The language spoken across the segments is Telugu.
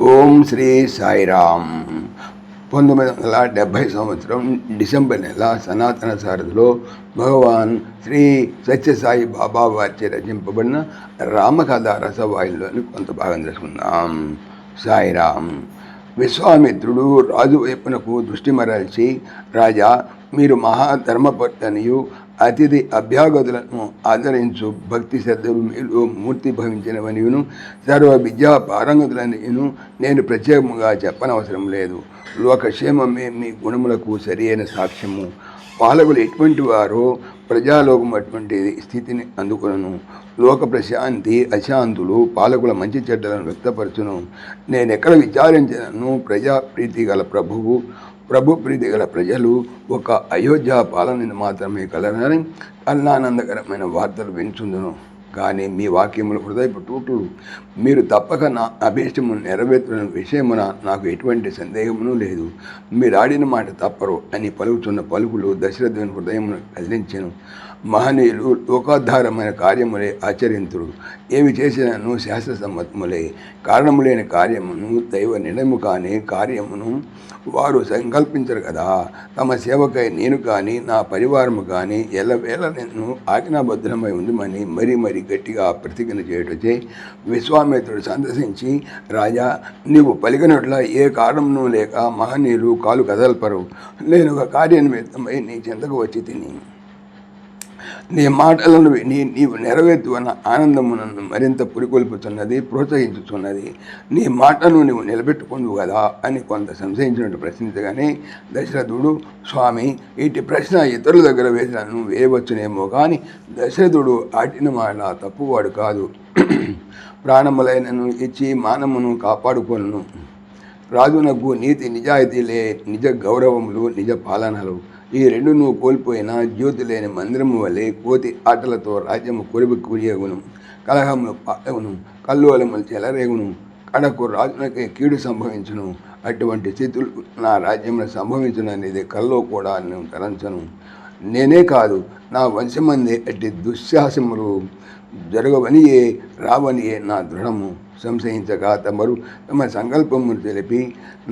ఓం శ్రీ సాయిరామ్. 1970 సంవత్సరం డిసెంబర్ నెల సనాతన సారథిలో భగవాన్ శ్రీ సత్యసాయి బాబా వారిచే రచింపబడిన రామకథ రసవాయుల్లోని కొంత భాగం తెలుసుకుందాం. సాయిరామ్. విశ్వామిత్రుడు రాజు వైపునకు దృష్టి మరల్చి, రాజా, మీరు మహాధర్మపర్తనియు అతిథి అభ్యాగతులను ఆదరించు భక్తి శ్రద్ధలు మీలో మూర్తి భవించినవనియును సర్వ విద్యా పారంగతులనియును నేను ప్రత్యేకముగా చెప్పనవసరం లేదు. లోకక్షేమమే మీ గుణములకు సరియైన సాక్ష్యము. పాలకులు ఎటువంటి వారో ప్రజాలోకం అటువంటి స్థితిని అందుకును. లోక ప్రశాంతి అశాంతులు పాలకుల మంచి చెడ్డలను వ్యక్తపరచును. నేనెక్కడ విచారించినను ప్రజాప్రీతి గల ప్రభు ప్రీతి గల ప్రజలు ఒక అయోధ్య పాలనని మాత్రమే కలరని కల్లానందకరమైన వార్తలు వించుందును. కానీ మీ వాక్యములు హృదయపు టూటులు. మీరు తప్పక నా అభీష్టము నెరవేర్చిన విషయమున నాకు ఎటువంటి సందేహమును లేదు. మీరు ఆడిన మాట తప్పరు అని పలుకుతున్న పలుకులు దశరథుని హృదయమును కదిలించెను. మహనీయులు లోకాధారమైన కార్యములే ఆచరింతుడు. ఏమి చేసినను శాస్త్రసమ్మతములే. కారణము లేని కార్యమును దైవ నిర్ణయము కాని కార్యమును వారు సంకల్పించరు కదా. తమ సేవకై నేను కానీ నా పరివారము కానీ ఎల్లవేళ నిన్ను ఆజ్ఞాబద్ధమై ఉందమని మరీ గట్టిగా ప్రతిజ్ఞ చేయటచే విశ్వామిత్రుడు సందర్శించి, రాజా, నీవు పలికినట్ల ఏ కారణమును లేక మహనీయులు కాలు కదల్పరు. నేను ఒక కార్యనిమిత్తమై నీ చెంతకు వచ్చి తిని నీ మాటలను నీవు నెరవేర్చువన్న ఆనందము నన్ను మరింత పురికొల్పుతున్నది, ప్రోత్సహించుతున్నది. నీ మాటను నీవు నిలబెట్టుకుందువు కదా అని కొంత సంశయించినట్టు ప్రశ్నించగానే దశరథుడు, స్వామి, ఇటు ప్రశ్న ఇతరుల దగ్గర వేసినను వేయవచ్చునేమో కానీ దశరథుడు ఆడిన మాట తప్పువాడు కాదు. ప్రాణములైనను ఇచ్చి మానమును కాపాడుకొను. రాజునకు నీతి నిజాయితీలే నిజ గౌరవములు, నిజ పాలనలు. ఈ రెండును కోల్పోయిన జ్యోతి లేని మందిరము వలె కోతి ఆటలతో రాజ్యము కురియగును, కలహములు పాలగును, కల్లోలములు చెలరేగును, కడకు రాజునకే కీడు సంభవించును. అటువంటి స్థితులు నా రాజ్యంలో సంభవించుననేది కల్లో కూడా నేను తలంచను. నేనే కాదు, నా వంశమందే అట్టి దుశ్శాసములు జరగవనియే రావనియే నా దృఢము. సంశయించక తమ సంకల్పమును తెలిపి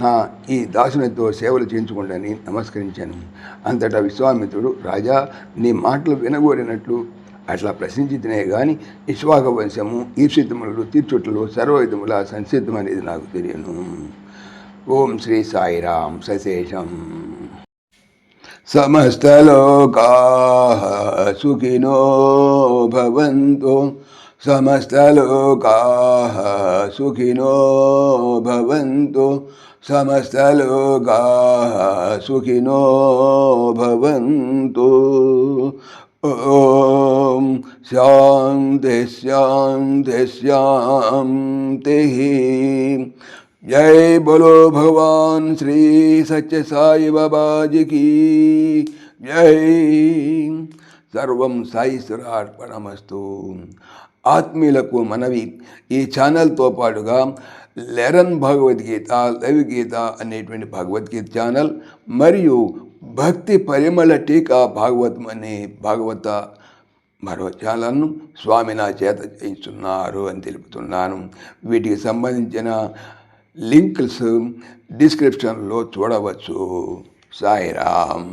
నా ఈ దాసునితో సేవలు చేయించుకుంటని నమస్కరించాను. అంతటా విశ్వామిత్రుడు, రాజా, నీ మాటలు వినగోరినట్లు అట్లా ప్రశ్నించితేనే కానీ ఇక్ష్వాక వంశము ఈప్సితములు తీర్చుట్లు సర్వవిధముల సంసిద్ధం అనేది నాకు తెలియను. ఓం శ్రీ సాయిరాం. సశేషం. సమస్తలోకాః సుఖినో భవంతు. సమస్తలోకాః సుఖినో భవంతు. సమస్తలోకాః సుఖినో భవంతు. ఓం శాంతి శాంతి శాంతి. जय बोलो भगवान श्री सत्य साई बाबा जी की जय. సర్వం సాయిశ్వరార్పణమస్తు. ఆత్మీయులకు మనవి, ఈ ఛానల్తో పాటుగా లెరన్ భగవద్గీత, లైవ్ గీత అనేటువంటి భగవద్గీత ఛానల్ మరియు భక్తి పరిమళ టీకా భాగవతం అనే భాగవత మరో ఛానల్ను స్వామి నా చేత చేయిస్తున్నారు అని తెలుపుతున్నాను. వీటికి సంబంధించిన లింక్స్ డిస్క్రిప్షన్లో చూడవచ్చు. సాయిరామ్.